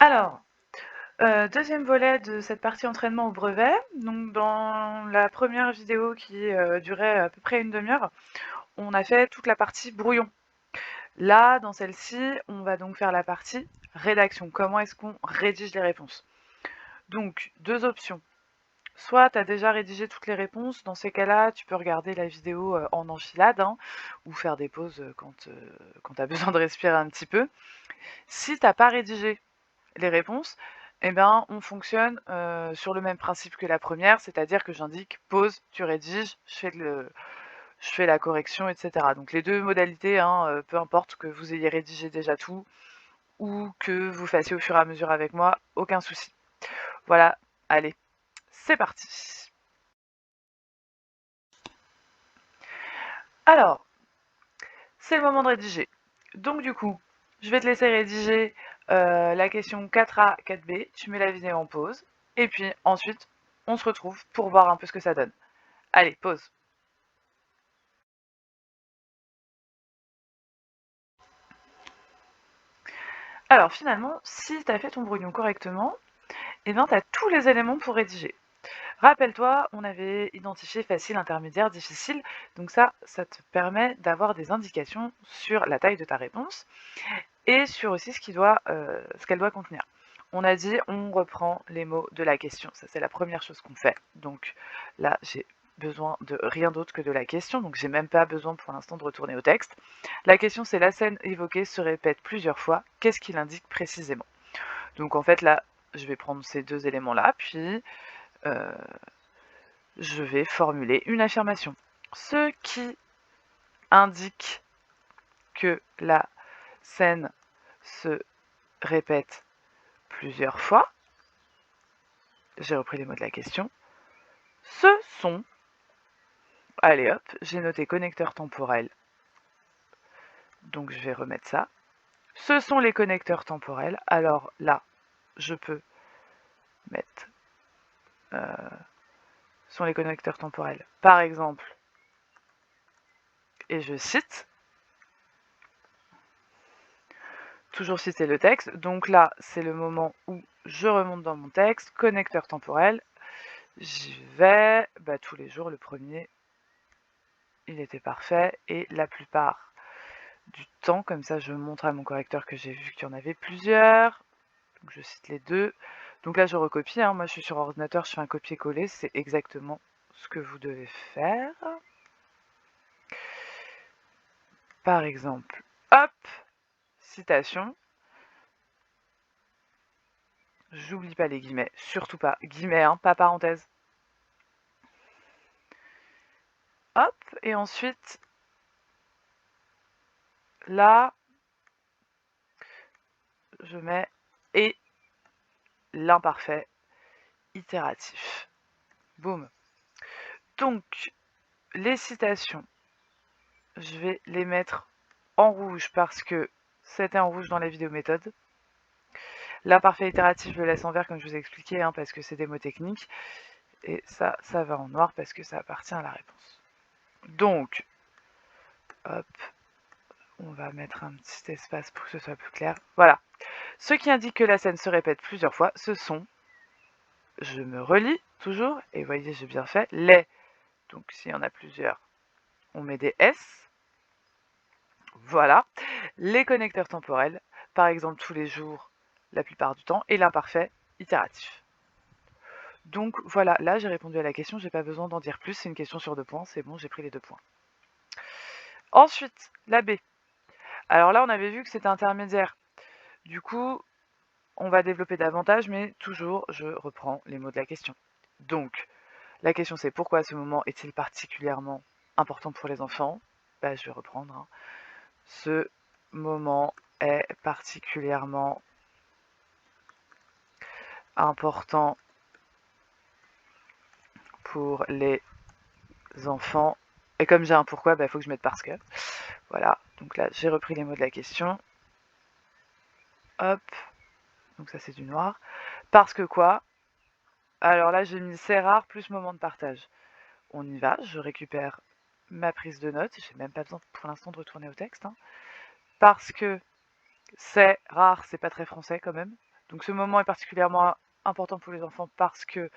Alors, deuxième volet de cette partie entraînement au brevet. Donc dans la première vidéo qui durait à peu près une demi-heure, on a fait toute la partie brouillon. Là, dans celle-ci, on va donc faire la partie rédaction. Comment est-ce qu'on rédige les réponses? Donc, deux options. Soit tu as déjà rédigé toutes les réponses, dans ces cas-là, tu peux regarder la vidéo en enfilade, hein, ou faire des pauses quand tu as besoin de respirer un petit peu. Si tu n'as pas rédigé les réponses, eh ben, on fonctionne sur le même principe que la première, c'est-à-dire que j'indique pause, tu rédiges, je fais la correction, etc. Donc les deux modalités, hein, peu importe que vous ayez rédigé déjà tout ou que vous fassiez au fur et à mesure avec moi, aucun souci. Voilà, allez, c'est parti. Alors, c'est le moment de rédiger. Donc du coup, je vais te laisser rédiger la question 4A, 4B, tu mets la vidéo en pause, et puis ensuite, on se retrouve pour voir un peu ce que ça donne. Allez, pause. Alors finalement, si tu as fait ton brouillon correctement, eh bien tu as tous les éléments pour rédiger. Rappelle-toi, on avait identifié facile, intermédiaire, difficile, donc ça te permet d'avoir des indications sur la taille de ta réponse et sur aussi ce qu'elle doit contenir. On a dit, on reprend les mots de la question, ça c'est la première chose qu'on fait. Donc là, j'ai besoin de rien d'autre que de la question, donc j'ai même pas besoin pour l'instant de retourner au texte. La question c'est la scène évoquée se répète plusieurs fois, qu'est-ce qu'il indique précisément? Donc en fait là, je vais prendre ces deux éléments-là, puis euh, je vais formuler une affirmation. Ce qui indique que la scène se répète plusieurs fois, j'ai repris les mots de la question, ce sont, allez hop, j'ai noté connecteur temporel, donc je vais remettre ça. Ce sont les connecteurs temporels, alors là, je peux mettre, sont les connecteurs temporels. Par exemple, et je cite, toujours citer le texte, donc là, c'est le moment où je remonte dans mon texte, connecteur temporel, j'y vais, tous les jours, le premier, il était parfait, et la plupart du temps, comme ça je montre à mon correcteur que j'ai vu qu'il y en avait plusieurs, donc je cite les deux, donc là je recopie, hein. Moi je suis sur ordinateur, je fais un copier-coller, c'est exactement ce que vous devez faire. Par exemple, hop, citation, j'oublie pas les guillemets, surtout pas, guillemets, hein, pas parenthèse. Hop, et ensuite, là, je mets et l'imparfait itératif. Boum. Donc, les citations, je vais les mettre en rouge parce que c'était en rouge dans la vidéo méthode. L'imparfait itératif, je le laisse en vert comme je vous ai expliqué, hein, parce que c'est des mots techniques. Et ça va en noir parce que ça appartient à la réponse. Donc, hop, on va mettre un petit espace pour que ce soit plus clair. Voilà. Ce qui indique que la scène se répète plusieurs fois, ce sont, je me relis toujours, et voyez, j'ai bien fait, les. Donc, s'il y en a plusieurs, on met des S. Voilà. Les connecteurs temporels, par exemple tous les jours, la plupart du temps, et l'imparfait itératif. Donc voilà, là j'ai répondu à la question, j'ai pas besoin d'en dire plus, c'est une question sur 2 points, c'est bon, j'ai pris les 2 points. Ensuite, la B. Alors là, on avait vu que c'était intermédiaire. Du coup, on va développer davantage, mais toujours, je reprends les mots de la question. Donc, la question c'est pourquoi ce moment est-il particulièrement important pour les enfants? Je vais reprendre, hein. Ce moment est particulièrement important pour les enfants. Et comme j'ai un pourquoi, il faut que je mette parce que. Voilà, donc là j'ai repris les mots de la question. Hop, donc ça c'est du noir. Parce que quoi? Alors là j'ai mis c'est rare plus moment de partage. On y va, je récupère ma prise de notes, j'ai même pas besoin pour l'instant de retourner au texte, hein. Parce que c'est rare, c'est pas très français quand même. Donc ce moment est particulièrement important pour les enfants parce que,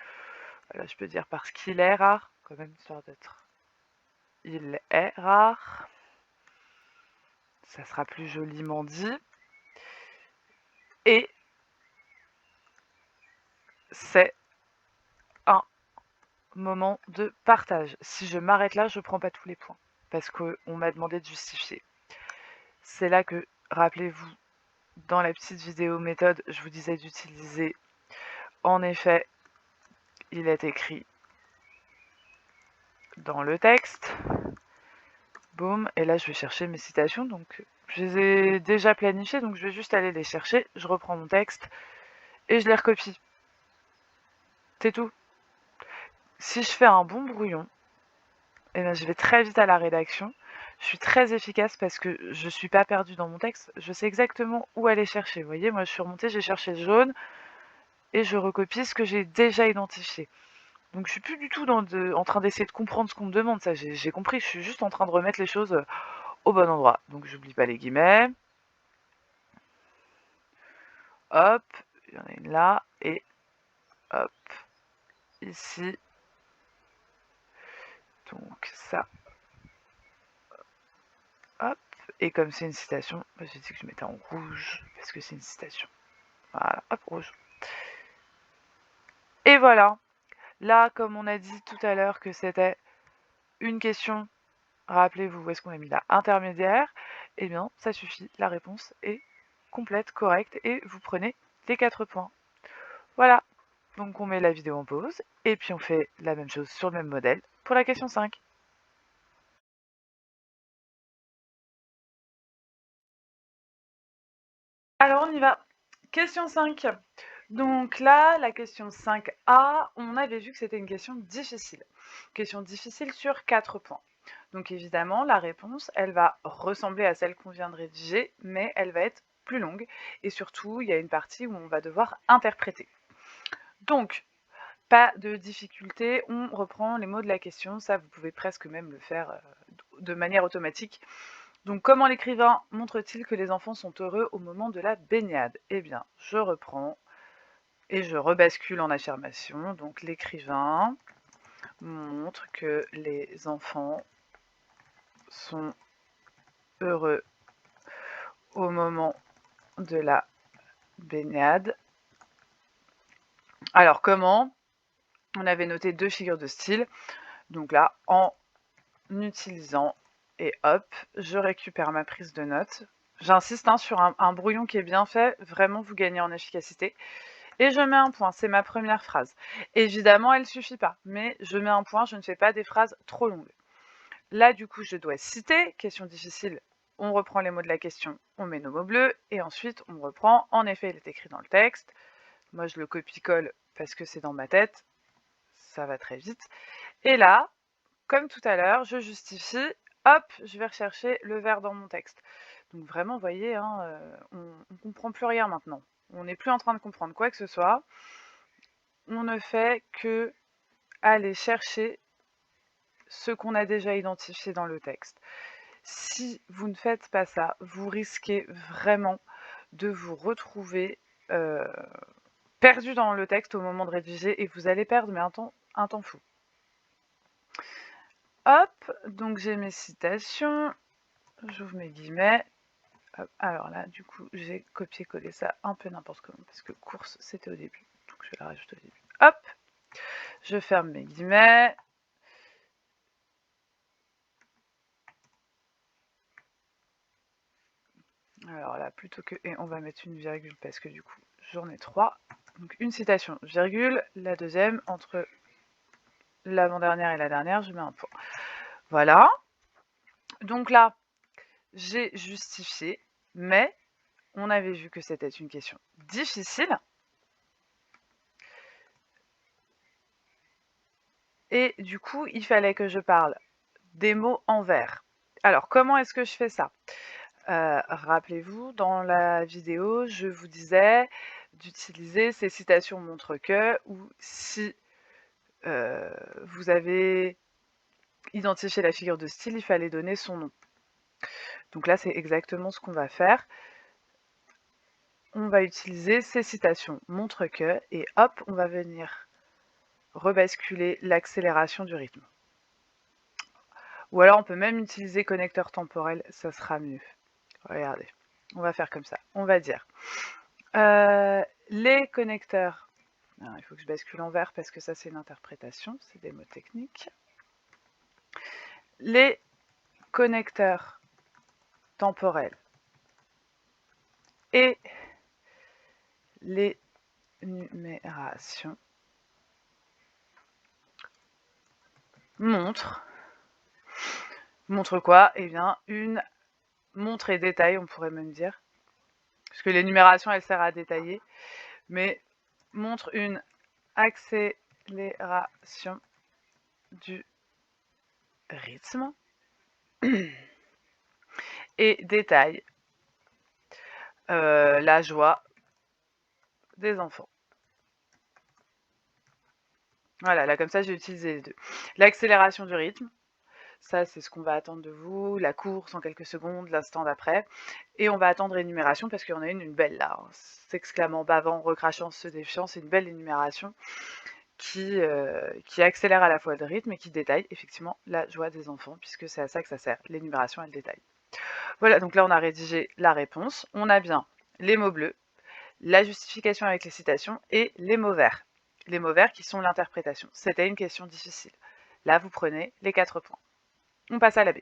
voilà, je peux dire parce qu'il est rare, quand même, histoire d'être. Il est rare. Ça sera plus joliment dit. Et c'est un moment de partage. Si je m'arrête là, je prends pas tous les points parce qu'on m'a demandé de justifier. C'est là que, rappelez-vous, dans la petite vidéo méthode, je vous disais d'utiliser, en effet, il est écrit dans le texte. Boum, et là je vais chercher mes citations, donc je les ai déjà planifiées, donc je vais juste aller les chercher, je reprends mon texte et je les recopie. C'est tout. Si je fais un bon brouillon, eh bien, je vais très vite à la rédaction. Je suis très efficace parce que je suis pas perdue dans mon texte. Je sais exactement où aller chercher. Vous voyez, moi je suis remontée, j'ai cherché le jaune et je recopie ce que j'ai déjà identifié. Donc je suis plus du tout en train d'essayer de comprendre ce qu'on me demande. Ça, j'ai compris. Je suis juste en train de remettre les choses au bon endroit. Donc j'oublie pas les guillemets. Hop, il y en a une là et hop, ici. Donc ça, hop. Et comme c'est une citation, j'ai dit que je mettais en rouge parce que c'est une citation. Voilà, hop, rouge. Et voilà. Là, comme on a dit tout à l'heure que c'était une question, rappelez-vous où est-ce qu'on a mis là, intermédiaire, eh bien, ça suffit. La réponse est complète, correcte, et vous prenez les 4 points. Voilà. Donc on met la vidéo en pause, et puis on fait la même chose sur le même modèle pour la question 5. Alors on y va. Question 5. Donc là, la question 5A, on avait vu que c'était une question difficile. Question difficile sur 4 points. Donc évidemment, la réponse, elle va ressembler à celle qu'on vient de rédiger, mais elle va être plus longue. Et surtout, il y a une partie où on va devoir interpréter. Donc, pas de difficulté, on reprend les mots de la question. Ça, vous pouvez presque même le faire de manière automatique. Donc, comment l'écrivain montre-t-il que les enfants sont heureux au moment de la baignade? Eh bien, je reprends et je rebascule en affirmation. Donc, l'écrivain montre que les enfants sont heureux au moment de la baignade. Alors, comment? On avait noté 2 figures de style. Donc là, en utilisant, et hop, je récupère ma prise de notes. J'insiste sur un brouillon qui est bien fait, vraiment vous gagnez en efficacité. Et je mets un point, c'est ma première phrase. Évidemment, elle ne suffit pas, mais je mets un point, je ne fais pas des phrases trop longues. Là, du coup, je dois citer, question difficile, on reprend les mots de la question, on met nos mots bleus, et ensuite on reprend, en effet, il est écrit dans le texte. Moi, je le copie-colle parce que c'est dans ma tête, ça va très vite. Et là, comme tout à l'heure, je justifie, hop, je vais rechercher le vers dans mon texte. Donc vraiment, vous voyez, hein, on ne comprend plus rien maintenant. On n'est plus en train de comprendre quoi que ce soit. On ne fait que aller chercher ce qu'on a déjà identifié dans le texte. Si vous ne faites pas ça, vous risquez vraiment de vous retrouver perdu dans le texte au moment de rédiger et vous allez perdre mais un temps fou. Hop, donc j'ai mes citations, j'ouvre mes guillemets. Hop, alors là, du coup, j'ai copié-collé ça un peu n'importe comment parce que course, c'était au début. Donc je vais la rajouter au début. Hop, je ferme mes guillemets. Alors là, plutôt que et, on va mettre une virgule parce que du coup, j'en ai 3. Donc une citation, virgule, la deuxième, entre l'avant-dernière et la dernière, je mets un point. Voilà. Donc là, j'ai justifié, mais on avait vu que c'était une question difficile. Et du coup, il fallait que je parle des mots en vers. Alors, comment est-ce que je fais ça? Rappelez-vous, dans la vidéo, je vous disais d'utiliser ces citations montre que, ou si vous avez identifié la figure de style, il fallait donner son nom. Donc là, c'est exactement ce qu'on va faire. on va utiliser ces citations montre que, et hop, on va venir rebasculer l'accélération du rythme. Ou alors on peut même utiliser connecteur temporel, ça sera mieux. Regardez, on va faire comme ça. On va dire les connecteurs. Alors, il faut que je bascule en vert parce que ça c'est une interprétation, c'est des mots techniques. Les connecteurs temporels et les numérations montrent quoi? Eh bien, une montre et détail, on pourrait même dire, puisque l'énumération, elle sert à détailler, mais montre une accélération du rythme et détaille la joie des enfants. Voilà, là comme ça j'ai utilisé les deux. L'accélération du rythme, ça c'est ce qu'on va attendre de vous, la course en quelques secondes, l'instant d'après, et on va attendre énumération parce qu'il y en a une belle là, hein. S'exclamant, bavant, recrachant, se défiant, c'est une belle énumération qui accélère à la fois le rythme et qui détaille effectivement la joie des enfants, puisque c'est à ça que ça sert, l'énumération elle détaille. Voilà, donc là on a rédigé la réponse, on a bien les mots bleus, la justification avec les citations et les mots verts. Les mots verts qui sont l'interprétation. C'était une question difficile. Là, vous prenez les 4 points. On passe à la B.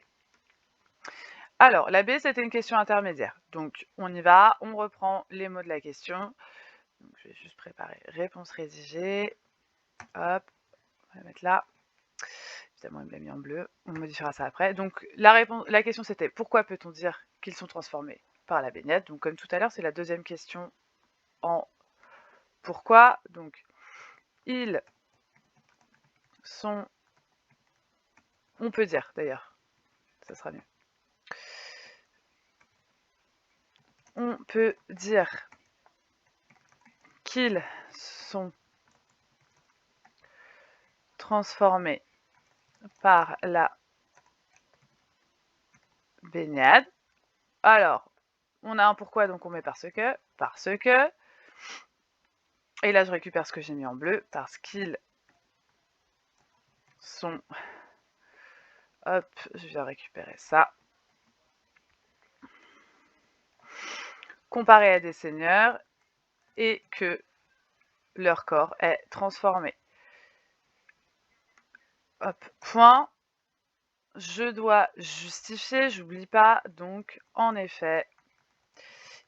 Alors, la B, c'était une question intermédiaire. Donc, on y va, on reprend les mots de la question. Donc, je vais juste préparer réponse rédigée. Hop, on va mettre là. Évidemment, il me l'a mis en bleu. On modifiera ça après. Donc, la question, c'était pourquoi peut-on dire qu'ils sont transformés par la baignade? Donc, comme tout à l'heure, c'est la deuxième question en pourquoi. Donc, ils sont... On peut dire, d'ailleurs. Ça sera mieux. On peut dire qu'ils sont transformés par la baignade. Alors, on a un pourquoi, donc on met parce que. Parce que. Et là, je récupère ce que j'ai mis en bleu. Parce qu'ils sont... Hop, je viens récupérer ça. Comparés à des seigneurs et que leur corps est transformé. Hop, point. Je dois justifier, j'oublie pas. Donc, en effet,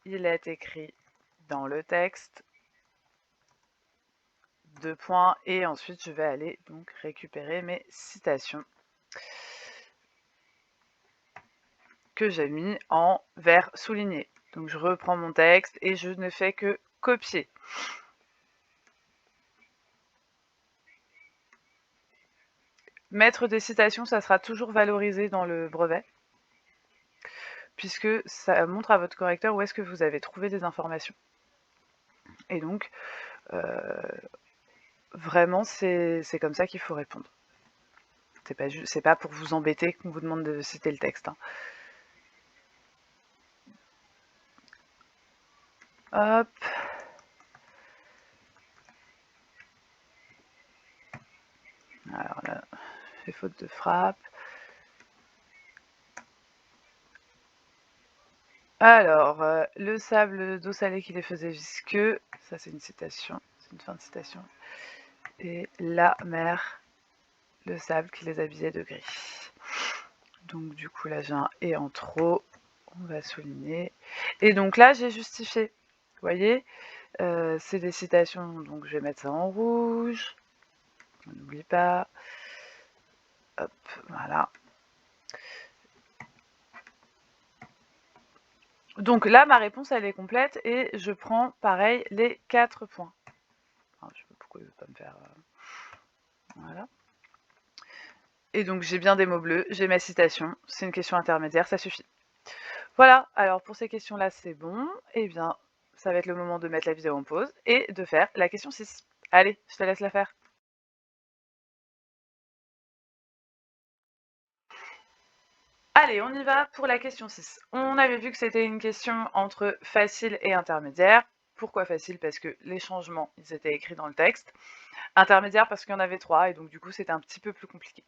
il est écrit dans le texte, 2 points, et ensuite je vais aller donc récupérer mes citations que j'ai mis en vert souligné. Donc je reprends mon texte et je ne fais que copier. Mettre des citations, ça sera toujours valorisé dans le brevet, puisque ça montre à votre correcteur où est-ce que vous avez trouvé des informations. Et donc, vraiment, c'est comme ça qu'il faut répondre. C'est pas pour vous embêter qu'on vous demande de citer le texte, hein. Hop. Alors là, j'ai faute de frappe. Alors, le sable d'eau salée qui les faisait visqueux, ça c'est une citation, c'est une fin de citation. Et la mer, le sable qui les habillait de gris. Donc du coup là j'ai un et en trop, on va souligner. Et donc là j'ai justifié, vous voyez, c'est des citations, donc je vais mettre ça en rouge, on n'oublie pas, hop, voilà. Donc là ma réponse elle est complète et je prends pareil les 4 points. Enfin, je sais pas pourquoi il ne veut pas me faire... voilà. Et donc j'ai bien des mots bleus, j'ai ma citation, c'est une question intermédiaire, ça suffit. Voilà, alors pour ces questions-là c'est bon, et bien ça va être le moment de mettre la vidéo en pause et de faire la question 6. Allez, je te laisse la faire. Allez, on y va pour la question 6. On avait vu que c'était une question entre facile et intermédiaire. Pourquoi facile? Parce que les changements, ils étaient écrits dans le texte. Intermédiaire parce qu'il y en avait 3 et donc du coup c'était un petit peu plus compliqué.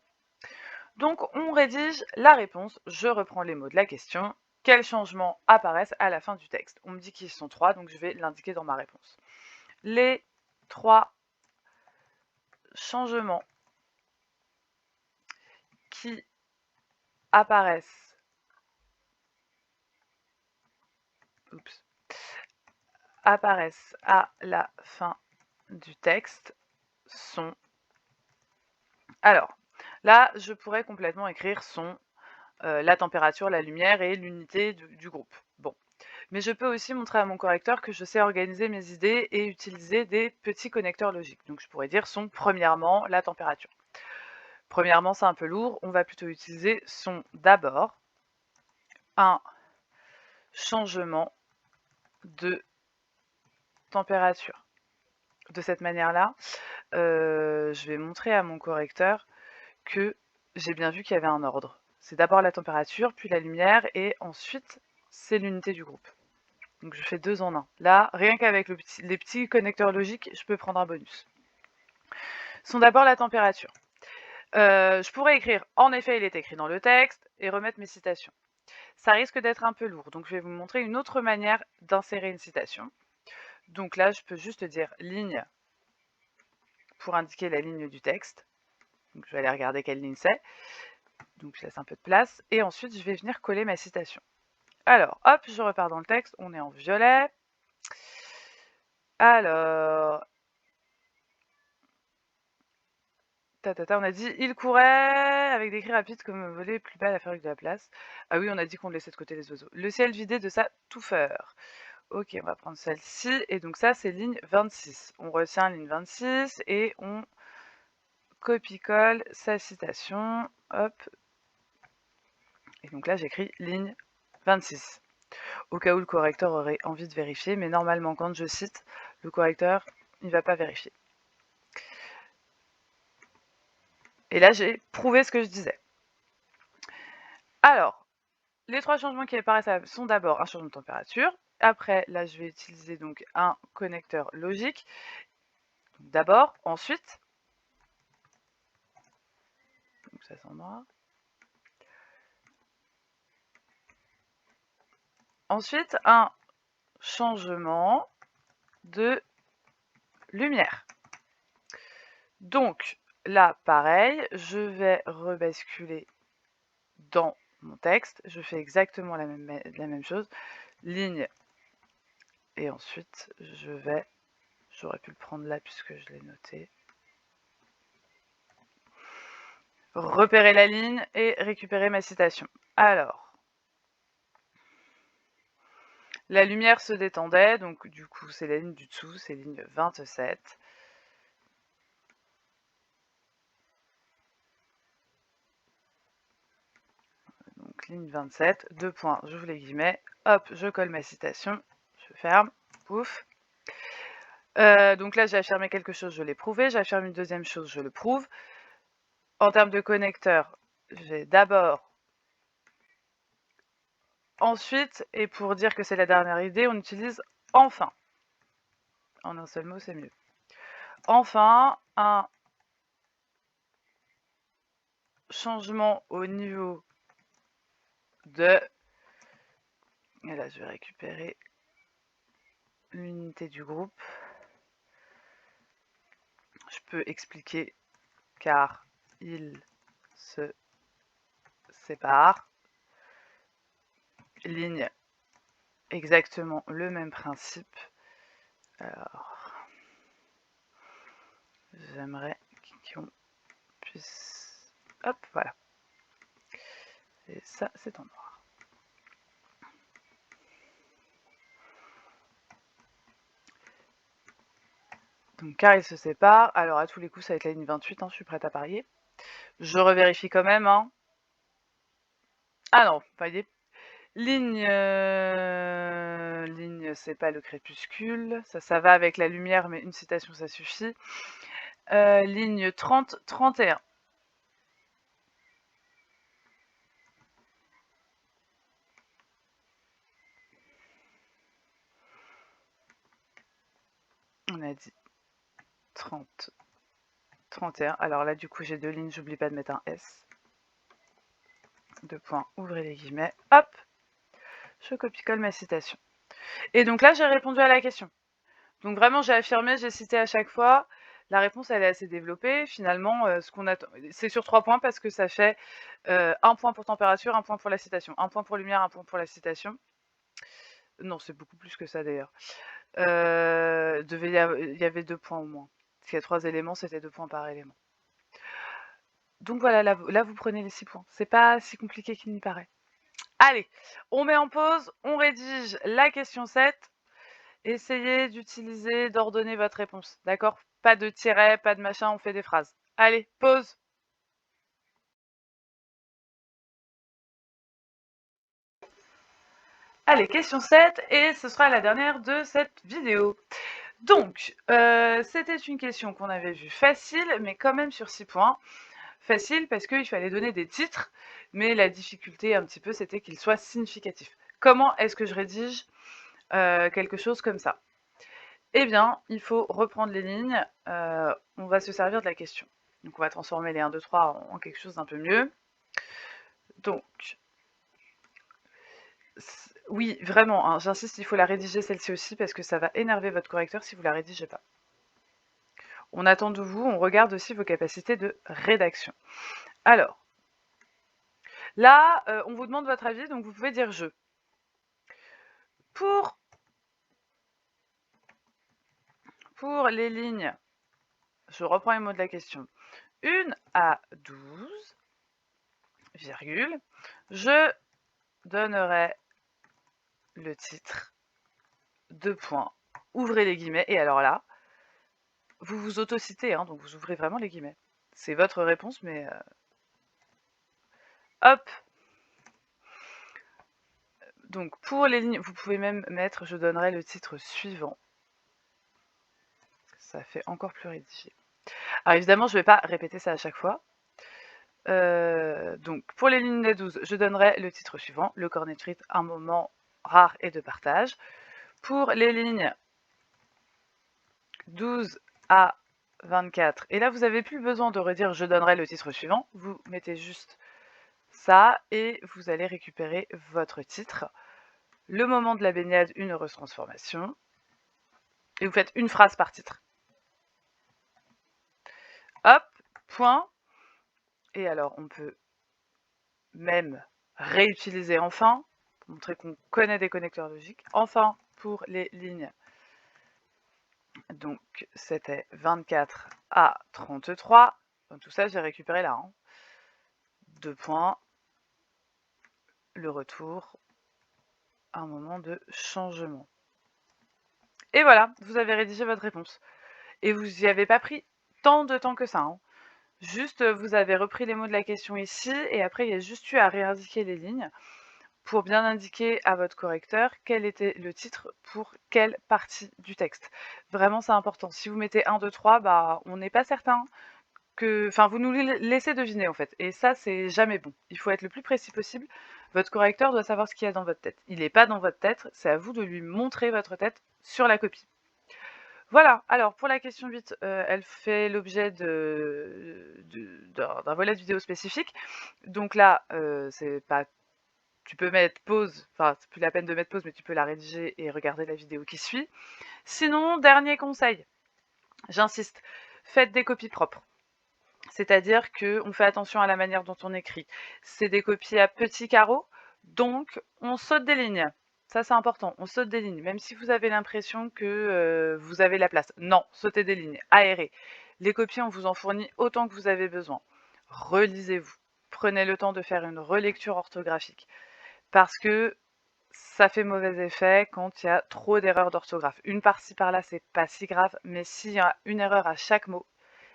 Donc on rédige la réponse, je reprends les mots de la question. Quels changements apparaissent à la fin du texte? On me dit qu'ils sont 3, donc je vais l'indiquer dans ma réponse. Les 3 changements qui apparaissent à la fin du texte sont... Alors, là, je pourrais complètement écrire sont la température, la lumière et l'unité du groupe. Bon. Mais je peux aussi montrer à mon correcteur que je sais organiser mes idées et utiliser des petits connecteurs logiques. Donc je pourrais dire sont premièrement la température. Premièrement, c'est un peu lourd, on va plutôt utiliser sont d'abord un changement de température. De cette manière-là, je vais montrer à mon correcteur que j'ai bien vu qu'il y avait un ordre. C'est d'abord la température, puis la lumière, et ensuite c'est l'unité du groupe. Donc je fais 2 en 1. Là, rien qu'avec les petits connecteurs logiques, je peux prendre un bonus. Sont d'abord la température. Je pourrais écrire « En effet, il est écrit dans le texte » et remettre mes citations. Ça risque d'être un peu lourd, donc je vais vous montrer une autre manière d'insérer une citation. Donc là, je peux juste dire « ligne » pour indiquer la ligne du texte. Donc je vais aller regarder quelle ligne c'est. Donc je laisse un peu de place. Et ensuite, je vais venir coller ma citation. Alors, hop, je repars dans le texte. On est en violet. Alors... on a dit il courait avec des cris rapides comme voler plus bas à la fabrique de la place. Ah oui, on a dit qu'on laissait de côté les oiseaux. Le ciel vidé de sa touffeur. Ok, on va prendre celle-ci. Et donc ça, c'est ligne 26. On retient ligne 26 et on copie-colle sa citation. Hop. Et donc là, j'écris ligne 26. Au cas où le correcteur aurait envie de vérifier, mais normalement, quand je cite, le correcteur, il ne va pas vérifier. Et là, j'ai prouvé ce que je disais. Alors, les 3 changements qui apparaissent sont d'abord un changement de température. Après, là, je vais utiliser donc un connecteur logique. D'abord, ensuite, donc ça s'endra. Ensuite, un changement de lumière. Donc là, pareil, je vais rebasculer dans mon texte. Je fais exactement la même chose. Ligne. Et ensuite, j'aurais pu le prendre là puisque je l'ai noté. Repérer la ligne et récupérer ma citation. Alors, la lumière se détendait, donc du coup c'est la ligne du dessous, c'est ligne 27. Donc ligne 27, 2 points, j'ouvre les guillemets, hop, je colle ma citation, je ferme, pouf. Donc là j'ai affirmé quelque chose, je l'ai prouvé, j'affirme une deuxième chose, je le prouve. En termes de connecteur, j'ai d'abord, ensuite, et pour dire que c'est la dernière idée, on utilise enfin. En un seul mot, c'est mieux. Enfin, un changement au niveau de... Et là, je vais récupérer l'unité du groupe. Je peux expliquer car il se sépare. Ligne, exactement le même principe. Alors, j'aimerais qu'on puisse... Hop, voilà. Et ça, c'est en noir. Donc, car il se sépare. Alors, à tous les coups, ça va être la ligne 28, hein, je suis prête à parier. Je revérifie quand même. Hein. Ah non, voyez. Ligne, c'est pas le crépuscule. Ça va avec la lumière, mais une citation, ça suffit. Ligne 30, 31. On a dit 30, 31. Alors là, du coup, j'ai 2 lignes, j'oublie pas de mettre un S. 2 points, ouvrez les guillemets, hop, je copie-colle ma citation. Et donc là, j'ai répondu à la question. Donc vraiment, j'ai affirmé, j'ai cité à chaque fois. La réponse, elle est assez développée. Finalement, ce qu'on attend, c'est sur 3 points parce que ça fait 1 point pour température, 1 point pour la citation, 1 point pour lumière, 1 point pour la citation. Non, c'est beaucoup plus que ça d'ailleurs. Il y avait 2 points au moins. Parce qu'il y a 3 éléments, c'était 2 points par élément. Donc voilà, là vous prenez les 6 points. C'est pas si compliqué qu'il n'y paraît. Allez, on met en pause, on rédige la question 7. Essayez d'utiliser, d'ordonner votre réponse, d'accord? Pas de tiret, pas de machin, on fait des phrases. Allez, pause! Allez, question 7, et ce sera la dernière de cette vidéo. Donc, c'était une question qu'on avait vue facile, mais quand même sur 6 points. Facile parce qu'il fallait donner des titres, mais la difficulté un petit peu, c'était qu'ils soient significatifs. Comment est-ce que je rédige quelque chose comme ça? Eh bien, il faut reprendre les lignes, on va se servir de la question. Donc on va transformer les 1, 2, 3 en quelque chose d'un peu mieux. Donc, oui, vraiment, hein, j'insiste, il faut la rédiger celle-ci aussi parce que ça va énerver votre correcteur si vous la rédigez pas. On attend de vous, on regarde aussi vos capacités de rédaction. Alors, là, on vous demande votre avis, donc vous pouvez dire « je ». Pour les lignes, je reprends les mots de la question, 1 à 12, virgule, je donnerai le titre, 2 points, ouvrez les guillemets, et alors là, vous vous autocitez, hein, donc vous ouvrez vraiment les guillemets. C'est votre réponse, mais hop. Donc pour les lignes, vous pouvez même mettre « je donnerai le titre suivant ». Ça fait encore plus rédigé. Alors évidemment, je ne vais pas répéter ça à chaque fois. Donc pour les lignes des 12, je donnerai le titre suivant, le cornet de frites, un moment rare et de partage. Pour les lignes 12 à 24, et là vous n'avez plus besoin de redire je donnerai le titre suivant, vous mettez juste ça et vous allez récupérer votre titre. Le moment de la baignade, une heureuse transformation. Et vous faites une phrase par titre. Hop, point. Et alors on peut même réutiliser enfin, pour montrer qu'on connaît des connecteurs logiques. Enfin, pour les lignes, donc c'était 24 à 33. Donc, tout ça, j'ai récupéré là. 2 points. Le retour, un moment de changement. Et voilà, vous avez rédigé votre réponse. Et vous n'y avez pas pris tant de temps que ça. Hein. Juste, vous avez repris les mots de la question ici, et après, il y a juste eu à réindiquer les lignes pour bien indiquer à votre correcteur quel était le titre pour quelle partie du texte. Vraiment, c'est important. Si vous mettez 1, 2, 3, bah, on n'est pas certain que... Enfin, vous nous laissez deviner, en fait. Et ça, c'est jamais bon. Il faut être le plus précis possible. Votre correcteur doit savoir ce qu'il y a dans votre tête. Il n'est pas dans votre tête, c'est à vous de lui montrer votre tête sur la copie. Voilà, alors pour la question 8, elle fait l'objet d'un volet de vidéo spécifique. Donc là, c'est pas... Tu peux mettre pause, enfin c'est plus la peine de mettre pause, mais tu peux la rédiger et regarder la vidéo qui suit. Sinon, dernier conseil, j'insiste, faites des copies propres. C'est-à-dire qu'on fait attention à la manière dont on écrit. C'est des copies à petits carreaux, donc on saute des lignes. Ça, c'est important, on saute des lignes, même si vous avez l'impression que vous avez la place. Non, sautez des lignes, aérez. Les copies, on vous en fournit autant que vous avez besoin. Relisez-vous. Prenez le temps de faire une relecture orthographique. Parce que ça fait mauvais effet quand il y a trop d'erreurs d'orthographe. Une par-ci par-là, c'est pas si grave, mais s'il y a une erreur à chaque mot,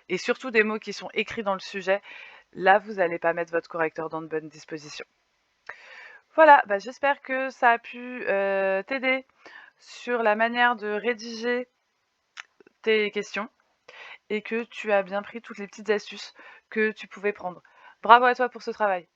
et surtout des mots qui sont écrits dans le sujet, là, vous n'allez pas mettre votre correcteur dans de bonnes dispositions. Voilà, bah, j'espère que ça a pu t'aider sur la manière de rédiger tes questions et que tu as bien pris toutes les petites astuces que tu pouvais prendre. Bravo à toi pour ce travail.